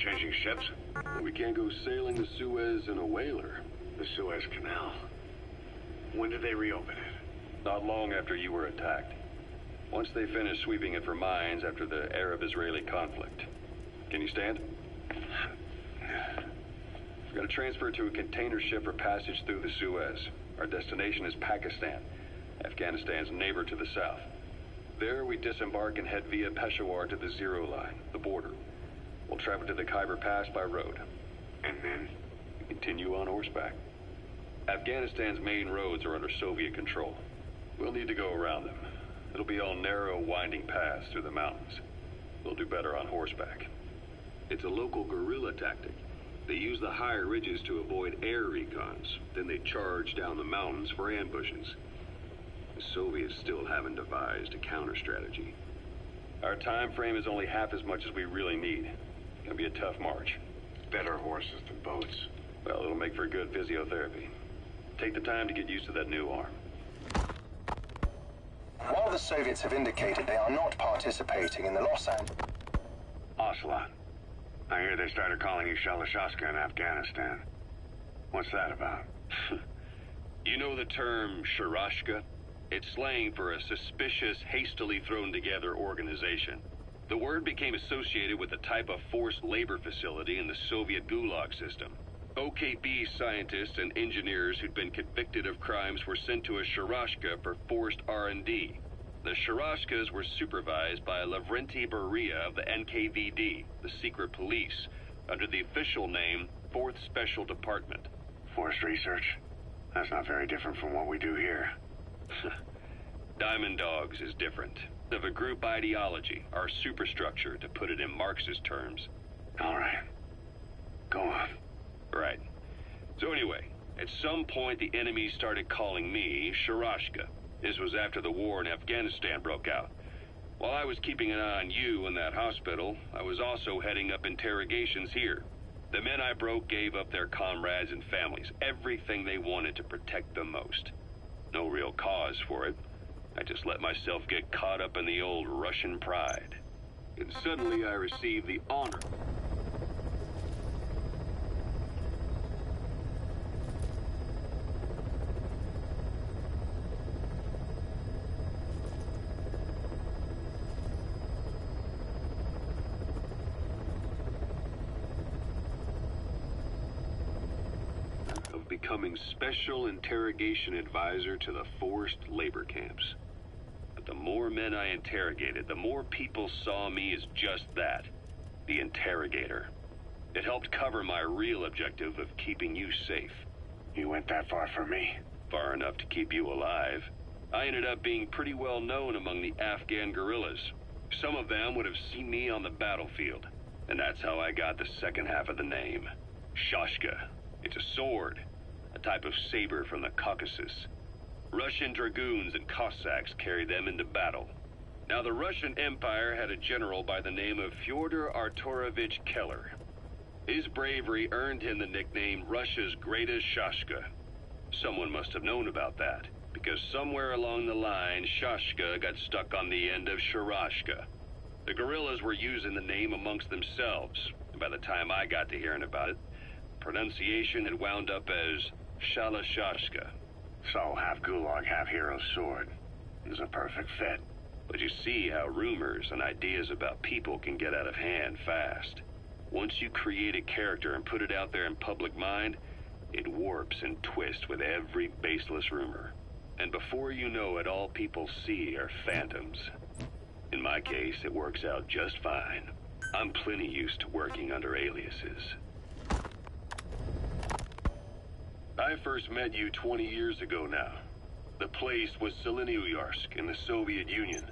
changing ships? We can't go sailing the Suez in a whaler. The Suez Canal. When did they reopen it? Not long after you were attacked. Once they finished sweeping it for mines after the Arab-Israeli conflict. Can you stand? We're going to transfer to a container ship for passage through the Suez. Our destination is Pakistan, Afghanistan's neighbor to the south. There we disembark and head via Peshawar to the Zero Line, the border. We'll travel to the Khyber Pass by road. And then? We continue on horseback. Afghanistan's main roads are under Soviet control. We'll need to go around them. It'll be all narrow, winding paths through the mountains. We'll do better on horseback. It's a local guerrilla tactic. They use the higher ridges to avoid air recons. Then they charge down the mountains for ambushes. The Soviets still haven't devised a counter-strategy. Our time frame is only half as much as we really need. It's gonna be a tough march. Better horses than boats. Well, it'll make for good physiotherapy. Take the time to get used to that new arm. While the Soviets have indicated they are not participating in the Los Angeles... Ocelot. I hear they started calling you Shalashaska in Afghanistan. What's that about? You know the term Sharashka? It's slang for a suspicious, hastily thrown together organization. The word became associated with a type of forced labor facility in the Soviet Gulag system. OKB scientists and engineers who'd been convicted of crimes were sent to a Sharashka for forced R&D. The Sharashkas were supervised by Lavrenti Beria of the NKVD, the secret police, under the official name 4th Special Department. Forced research? That's not very different from what we do here. Diamond Dogs is different. Of a group ideology, our superstructure, to put it in Marxist terms. All right. Go on. Right. So anyway, at some point the enemy started calling me Sharashka. This was after the war in Afghanistan broke out. While I was keeping an eye on you in that hospital, I was also heading up interrogations here. The men I broke gave up their comrades and families, everything they wanted to protect them most. No real cause for it. I just let myself get caught up in the old Russian pride. And suddenly I received the honor of becoming special interrogation advisor to the forced labor camps. But the more men I interrogated, the more people saw me as just that, the interrogator. It helped cover my real objective of keeping you safe. You went that far for me? Far enough to keep you alive. I ended up being pretty well known among the Afghan guerrillas. Some of them would have seen me on the battlefield, and that's how I got the second half of the name. Shashka. It's a sword, a type of saber from the Caucasus. Russian dragoons and Cossacks carried them into battle. Now, the Russian Empire had a general by the name of Fyodor Arturovich Keller. His bravery earned him the nickname Russia's Greatest Shashka. Someone must have known about that, because somewhere along the line, Shashka got stuck on the end of Sharashka. The guerrillas were using the name amongst themselves, and by the time I got to hearing about it, pronunciation had wound up as Shalashashka. So, half Gulag, half hero sword. Is a perfect fit. But you see how rumors and ideas about people can get out of hand fast. Once you create a character and put it out there in public mind, it warps and twists with every baseless rumor. And before you know it, all people see are phantoms. In my case, it works out just fine. I'm plenty used to working under aliases. I first met you 20 years ago now. The place was Selenouyarsk in the Soviet Union.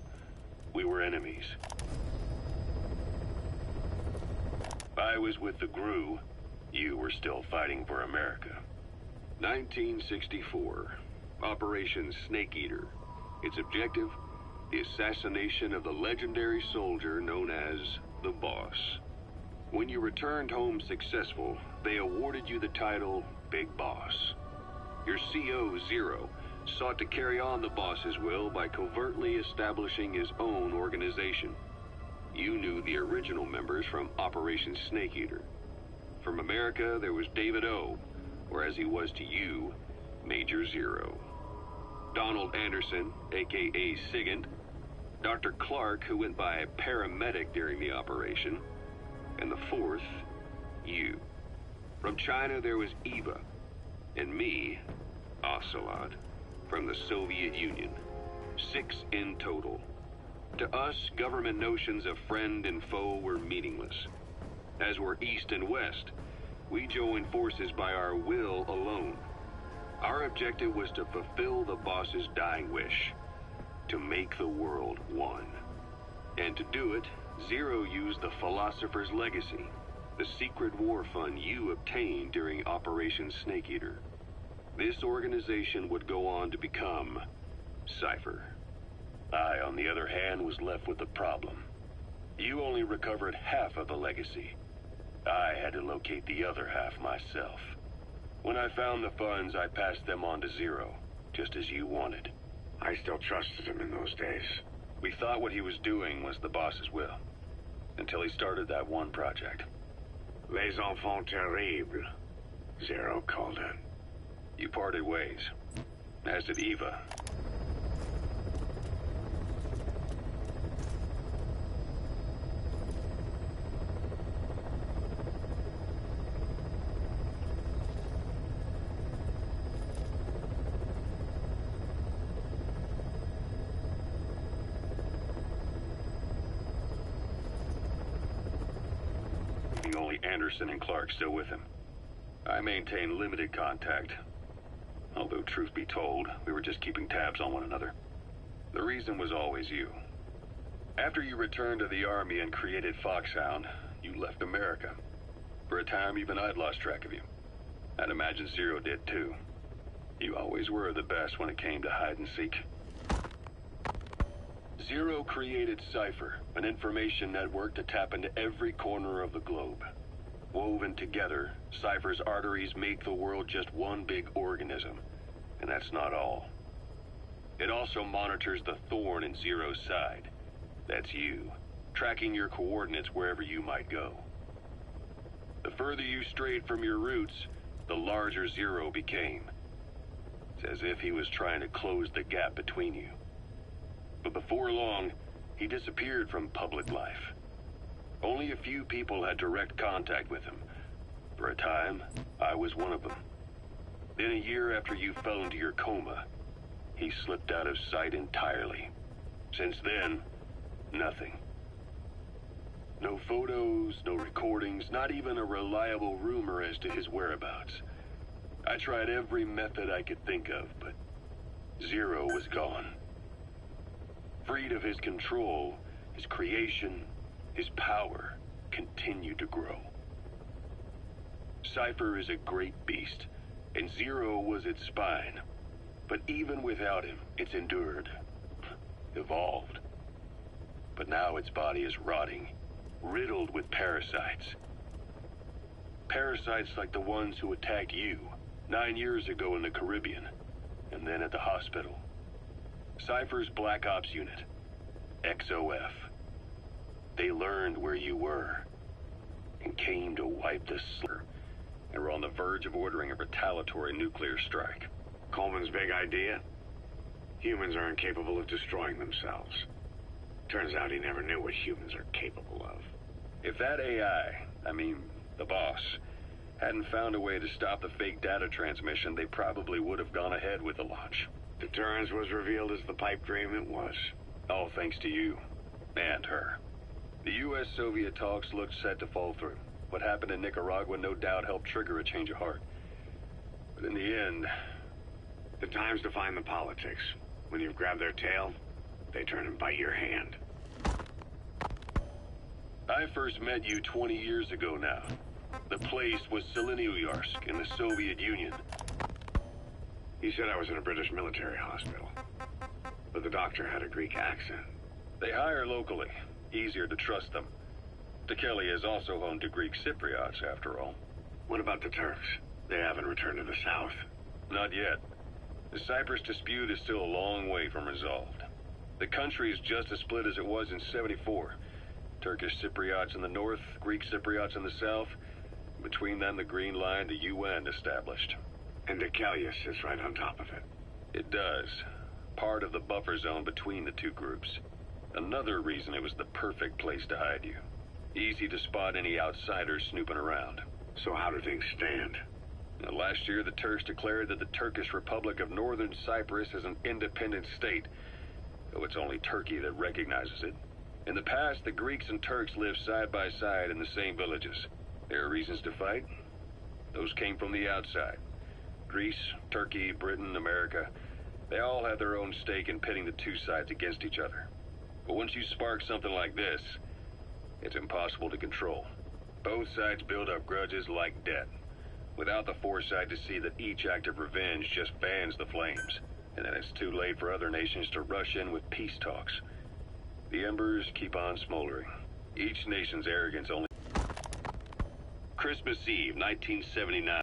We were enemies. I was with the GRU. You were still fighting for America. 1964. Operation Snake Eater. Its objective? The assassination of the legendary soldier known as the Boss. When you returned home successful, they awarded you the title Big Boss. Your CO, Zero, sought to carry on the boss's will by covertly establishing his own organization. You knew the original members from Operation Snake Eater. From America, there was David O., or as he was to you, Major Zero. Donald Anderson, a.k.a. Sigint. Dr. Clark, who went by paramedic during the operation. And the fourth, you. From China, there was Eva. And me, Ocelot, from the Soviet Union. 6 in total. To us, government notions of friend and foe were meaningless. As were East and West, we joined forces by our will alone. Our objective was to fulfill the boss's dying wish, to make the world one. And to do it, Zero used the Philosopher's Legacy, the secret war fund you obtained during Operation Snake Eater. This organization would go on to become Cypher. I, on the other hand, was left with the problem. You only recovered half of the legacy. I had to locate the other half myself. When I found the funds, I passed them on to Zero, just as you wanted. I still trusted him in those days. We thought what he was doing was the boss's will, until he started that one project. Les enfants terribles, Zero called it. You parted ways, as did Eva. Only Anderson and Clark still with him. I maintain limited contact. Although, truth be told, we were just keeping tabs on one another. The reason was always you. After you returned to the Army and created Foxhound, you left America. For a time, even I'd lost track of you. I'd imagine Zero did too. You always were the best when it came to hide and seek. Zero created Cypher, an information network to tap into every corner of the globe. Woven together, Cypher's arteries make the world just one big organism. And that's not all. It also monitors the thorn in Zero's side. That's you, tracking your coordinates wherever you might go. The further you strayed from your roots, the larger Zero became. It's as if he was trying to close the gap between you. But before long, he disappeared from public life. Only a few people had direct contact with him. For a time, I was one of them. Then a year after you fell into your coma, he slipped out of sight entirely. Since then, nothing. No photos, no recordings, not even a reliable rumor as to his whereabouts. I tried every method I could think of, but Zero was gone. Freed of his control, his creation, his power continued to grow. Cypher is a great beast, and Zero was its spine. But even without him, it's endured, evolved. But now its body is rotting, riddled with parasites. Parasites like the ones who attacked you 9 years ago in the Caribbean, and then at the hospital. Cypher's Black Ops Unit, XOF. They learned where you were, and came to wipe the slur, and were on the verge of ordering a retaliatory nuclear strike. Coleman's big idea? Humans are incapable of destroying themselves. Turns out he never knew what humans are capable of. If that AI, the boss, hadn't found a way to stop the fake data transmission, they probably would have gone ahead with the launch. Deterrence was revealed as the pipe dream it was. All thanks to you. And her. The U.S.-Soviet talks looked set to fall through. What happened in Nicaragua no doubt helped trigger a change of heart. But in the end... The times define the politics. When you've grabbed their tail, they turn and bite your hand. I first met you 20 years ago now. The place was Selenouyarsk in the Soviet Union. He said I was in a British military hospital. But the doctor had a Greek accent. They hire locally. Easier to trust them. Tekeli is also home to Greek Cypriots, after all. What about the Turks? They haven't returned to the south. Not yet. The Cyprus dispute is still a long way from resolved. The country is just as split as it was in '74. Turkish Cypriots in the north, Greek Cypriots in the south. Between them, the Green Line, the UN established. And Deucalion sits right on top of it. It does. Part of the buffer zone between the two groups. Another reason it was the perfect place to hide you. Easy to spot any outsiders snooping around. So how do things stand? Now, last year, the Turks declared that the Turkish Republic of Northern Cyprus is an independent state, though it's only Turkey that recognizes it. In the past, the Greeks and Turks lived side by side in the same villages. There are reasons to fight. Those came from the outside. Greece, Turkey, Britain, America, they all have their own stake in pitting the two sides against each other. But once you spark something like this, it's impossible to control. Both sides build up grudges like debt, without the foresight to see that each act of revenge just fans the flames, and then it's too late for other nations to rush in with peace talks. The embers keep on smoldering. Each nation's arrogance only... Christmas Eve, 1979,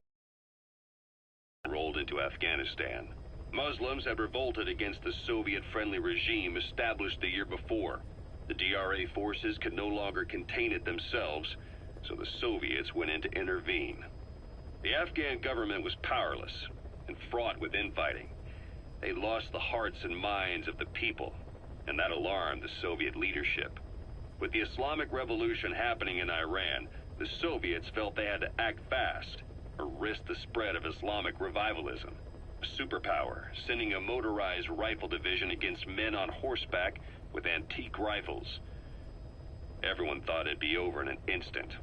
rolled into Afghanistan. Muslims had revolted against the Soviet-friendly regime established the year before. The DRA forces could no longer contain it themselves, so the Soviets went in to intervene. The Afghan government was powerless and fraught with infighting. They lost the hearts and minds of the people, and that alarmed the Soviet leadership. With the Islamic Revolution happening in Iran, the Soviets felt they had to act fast or risk the spread of Islamic revivalism. A superpower, sending a motorized rifle division against men on horseback with antique rifles. Everyone thought it'd be over in an instant,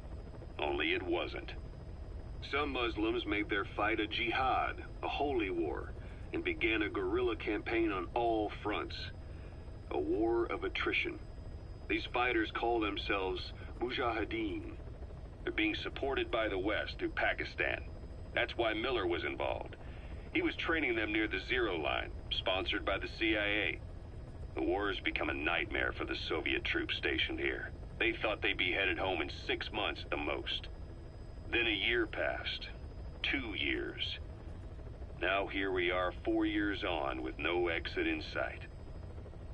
only it wasn't. Some Muslims made their fight a jihad, a holy war, and began a guerrilla campaign on all fronts. A war of attrition. These fighters call themselves Mujahideen. They're being supported by the West through Pakistan. That's why Miller was involved. He was training them near the Zero Line, sponsored by the CIA. The war has become a nightmare for the Soviet troops stationed here. They thought they'd be headed home in 6 months at the most. Then a year passed. 2 years. Now here we are 4 years on with no exit in sight.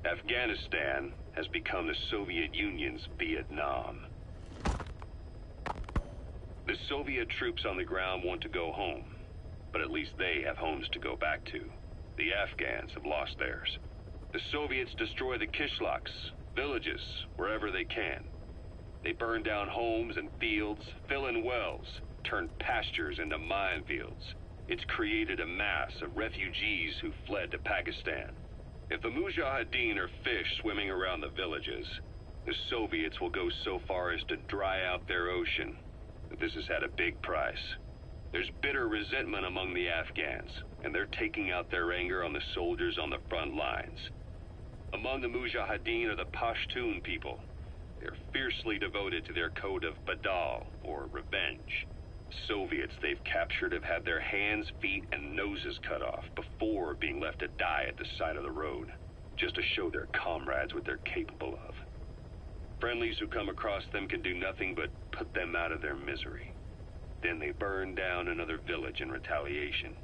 Afghanistan has become the Soviet Union's Vietnam. The Soviet troops on the ground want to go home, but at least they have homes to go back to. The Afghans have lost theirs. The Soviets destroy the kishlaks, villages, wherever they can. They burn down homes and fields, fill in wells, turn pastures into minefields. It's created a mass of refugees who fled to Pakistan. If the Mujahideen are fish swimming around the villages, the Soviets will go so far as to dry out their ocean. But this has had a big price. There's bitter resentment among the Afghans, and they're taking out their anger on the soldiers on the front lines. Among the Mujahideen are the Pashtun people. They're fiercely devoted to their code of Badal, or revenge. Soviets they've captured have had their hands, feet, and noses cut off before being left to die at the side of the road, just to show their comrades what they're capable of. Friendlies who come across them can do nothing but put them out of their misery. Then they burn down another village in retaliation.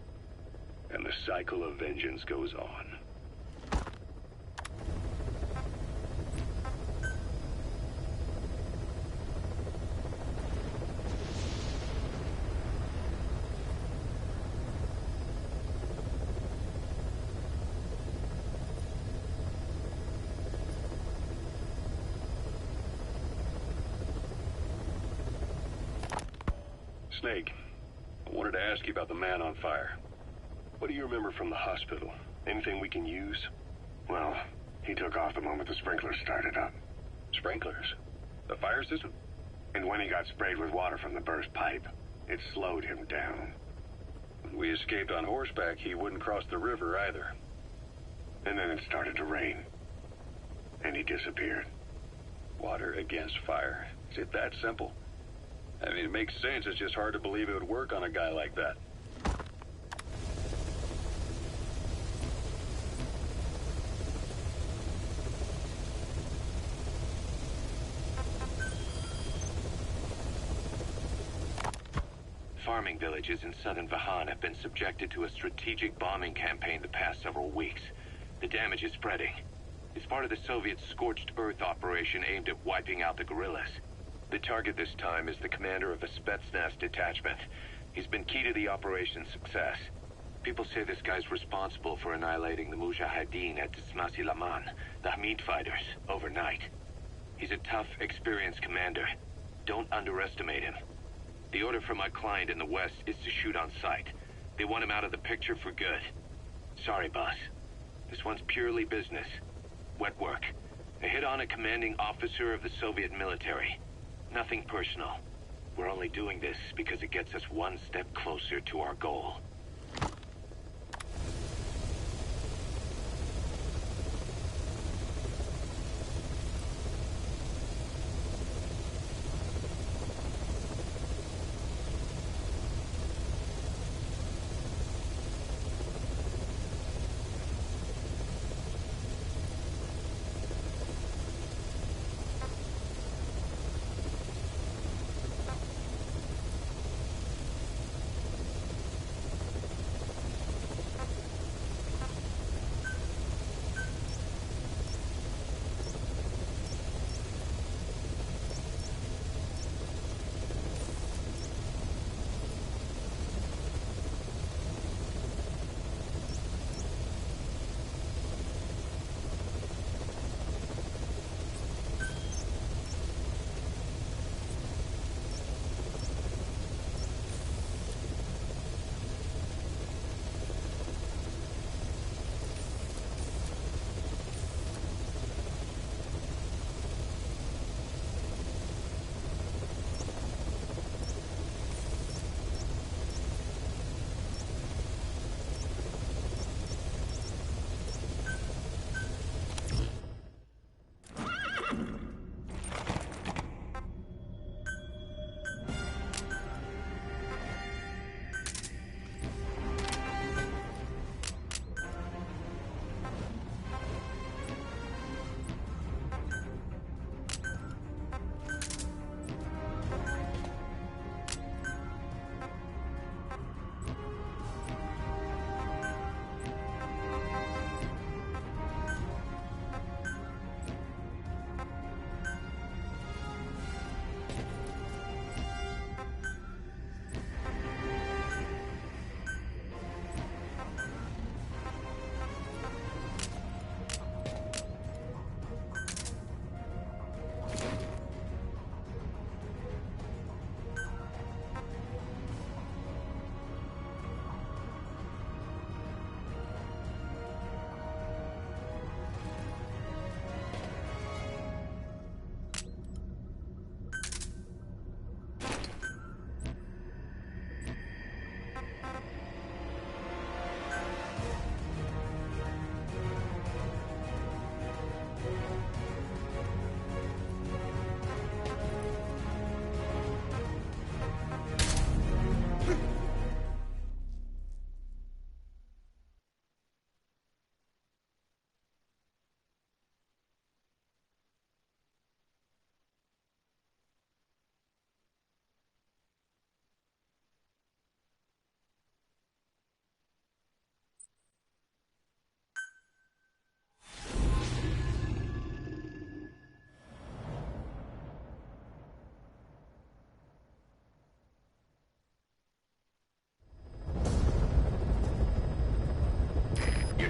And the cycle of vengeance goes on. Snake, I wanted to ask you about the man on fire. What do you remember from the hospital? Anything we can use? Well, he took off the moment the sprinklers started up. Sprinklers? The fire system? And when he got sprayed with water from the burst pipe, it slowed him down. When we escaped on horseback, he wouldn't cross the river either. And then it started to rain. And he disappeared. Water against fire. Is it that simple? I mean, it makes sense. It's just hard to believe it would work on a guy like that. Farming villages in southern Vahan have been subjected to a strategic bombing campaign the past several weeks. The damage is spreading. It's part of the Soviet Scorched Earth operation aimed at wiping out the guerrillas. The target this time is the commander of a Spetsnaz detachment. He's been key to the operation's success. People say this guy's responsible for annihilating the Mujahideen at Tismasi Laman, the Hamid fighters, overnight. He's a tough, experienced commander. Don't underestimate him. The order from my client in the West is to shoot on sight. They want him out of the picture for good. Sorry, boss. This one's purely business. Wet work. A hit on a commanding officer of the Soviet military. Nothing personal. We're only doing this because it gets us one step closer to our goal.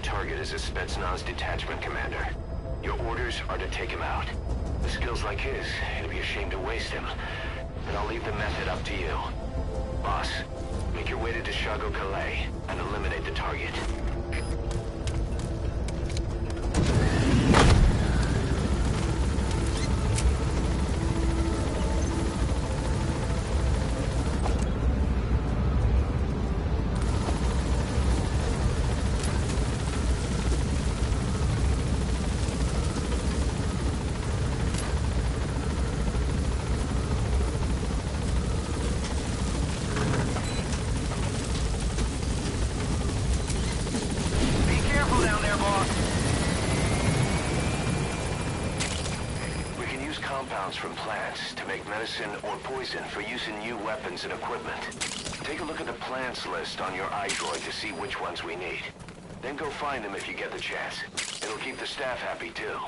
Target is a Spetsnaz detachment commander. Your orders are to take him out. With skills like his, it'd be a shame to waste him. But I'll leave the method up to you. Boss, make your way to Deshago Calais and eliminate the target. From plants to make medicine or poison for use in new weapons and equipment. Take a look at the plants list on your iDroid to see which ones we need. Then go find them if you get the chance. It'll keep the the staff happy, too.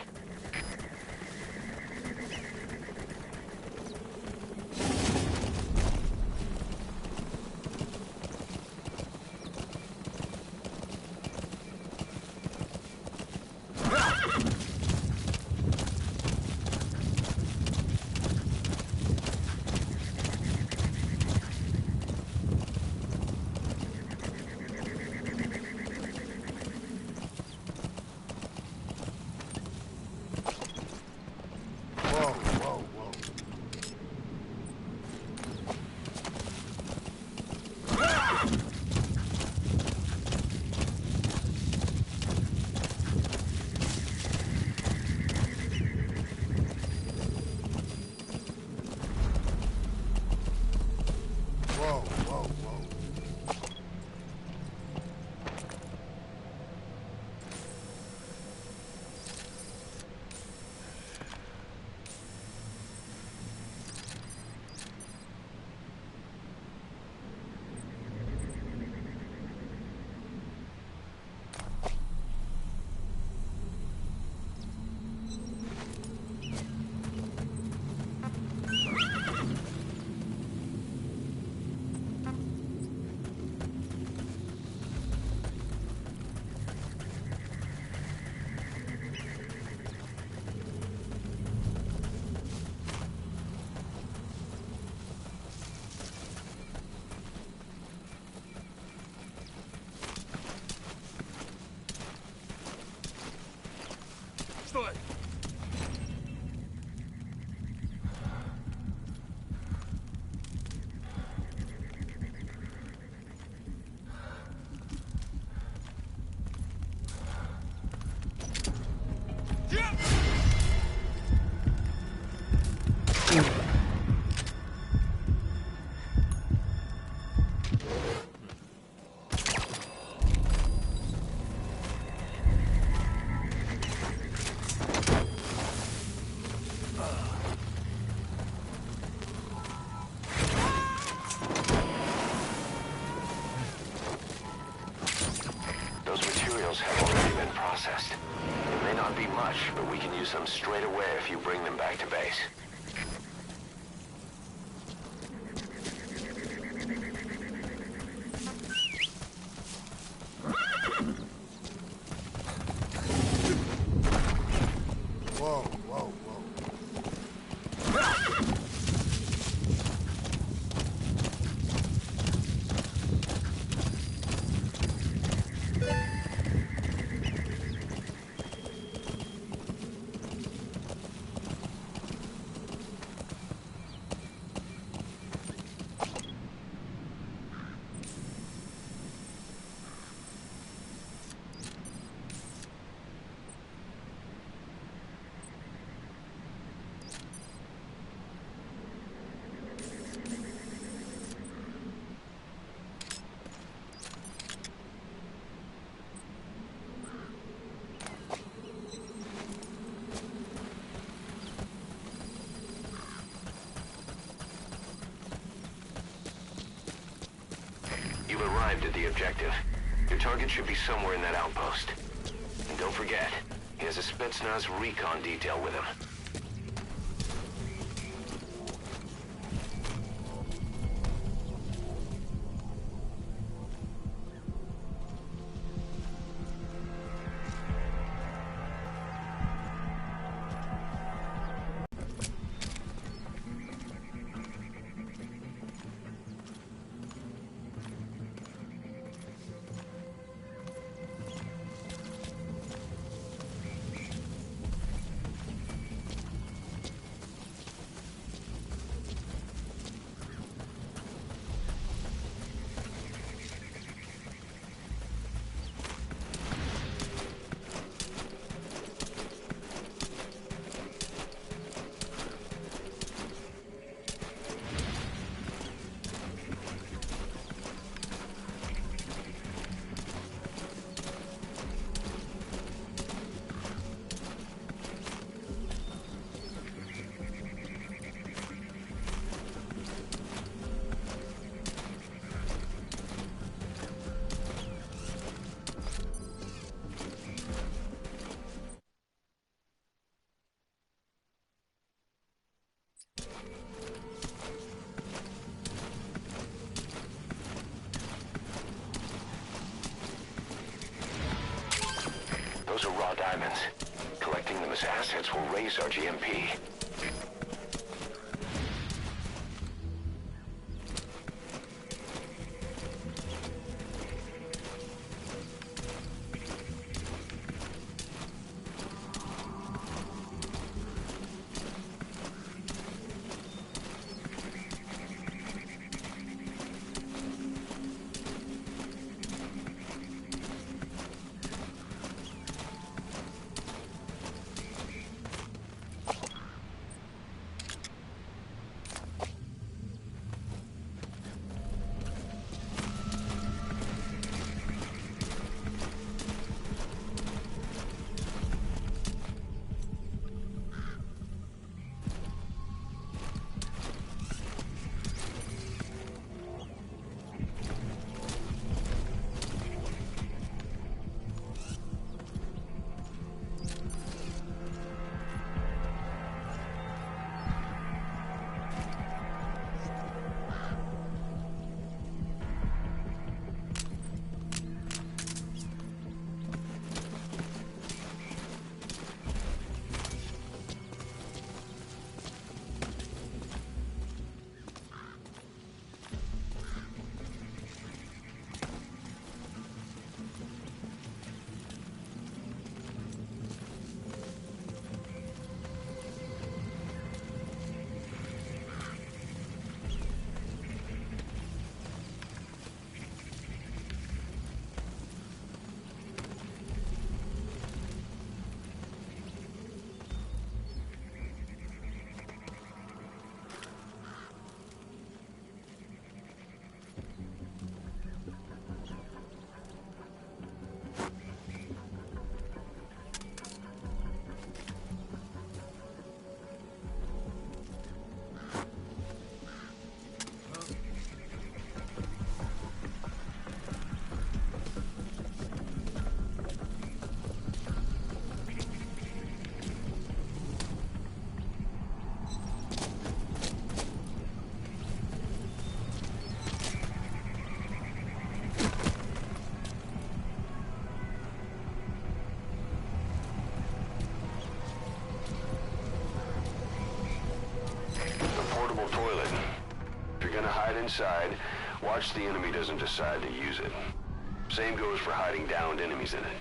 Have already been processed. It may not be much, but we can use them straight away if you bring them back to base. At the objective. Your target should be somewhere in that outpost. And don't forget, he has a Spetsnaz recon detail with him. diamonds. Collecting them as assets will raise our GMP. Toilet. If you're gonna hide inside, watch the enemy doesn't decide to use it. Same goes for hiding downed enemies in it.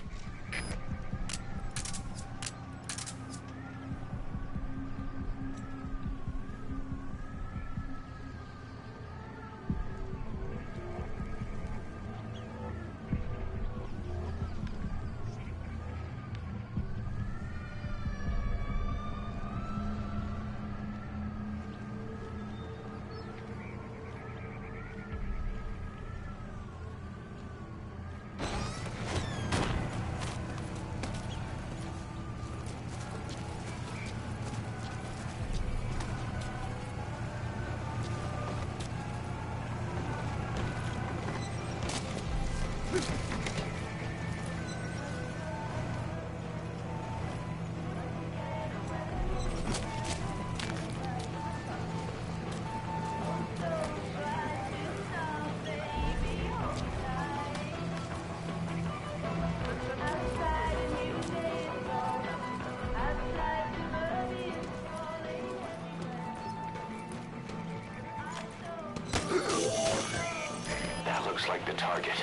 Looks like the target.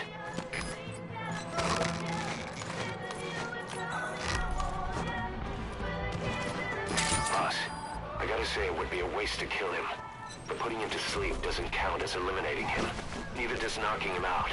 Boss, I gotta say it would be a waste to kill him. But putting him to sleep doesn't count as eliminating him. Neither does knocking him out.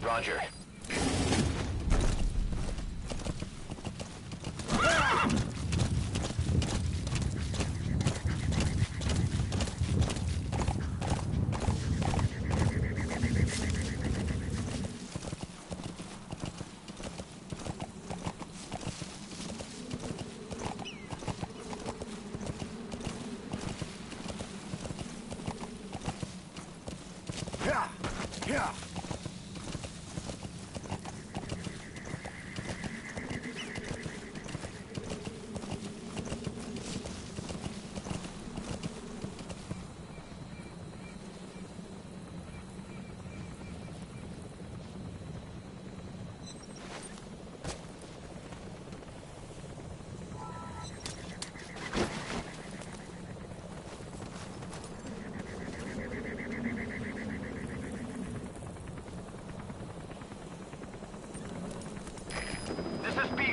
Roger. Yeah.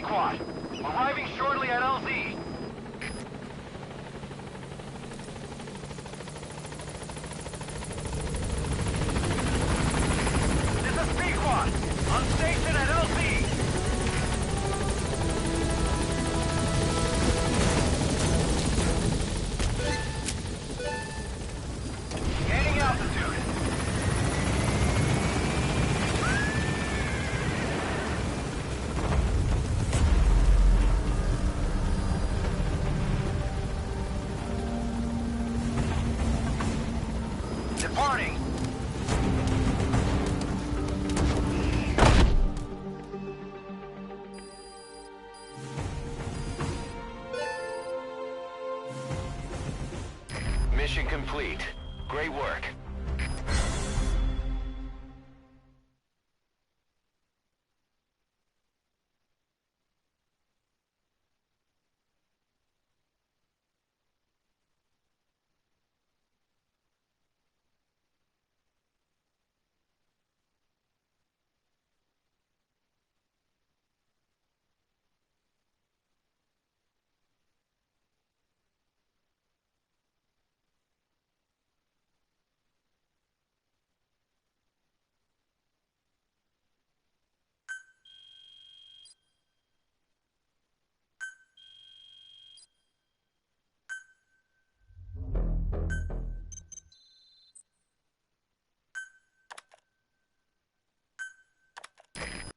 Squad. Arriving shortly at LZ. This is B Squad. On station at LZ. Gaining altitude. Departing. Mission complete. Great work.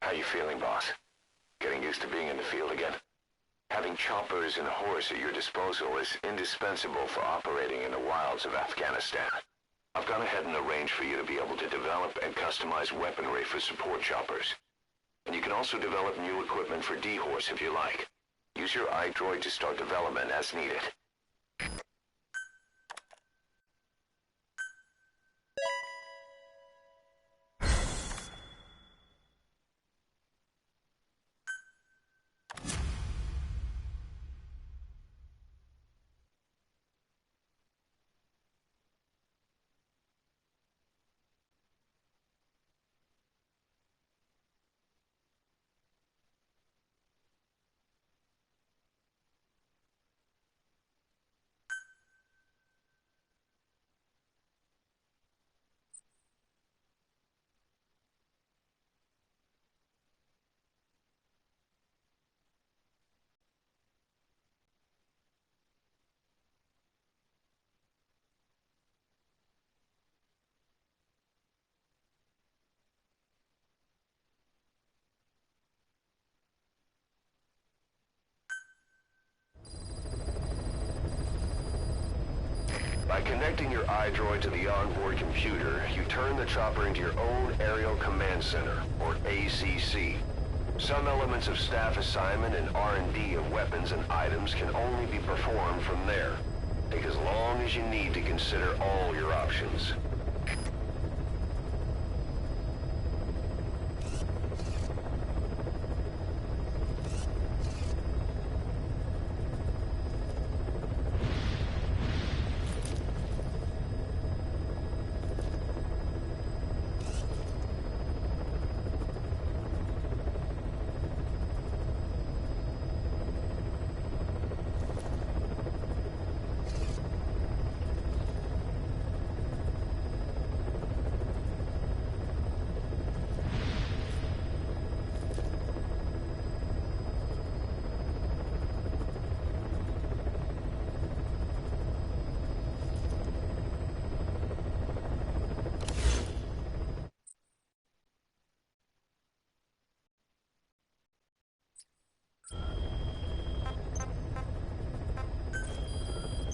How you feeling, boss? Getting used to being in the field again? Having choppers and a horse at your disposal is indispensable for operating in the wilds of Afghanistan. I've gone ahead and arranged for you to be able to develop and customize weaponry for support choppers. And you can also develop new equipment for D-Horse if you like. Use your iDroid to start development as needed. By connecting your iDroid to the onboard computer, you turn the chopper into your own Aerial Command Center, or ACC. Some elements of staff assignment and R&D of weapons and items can only be performed from there. Take as long as you need to consider all your options.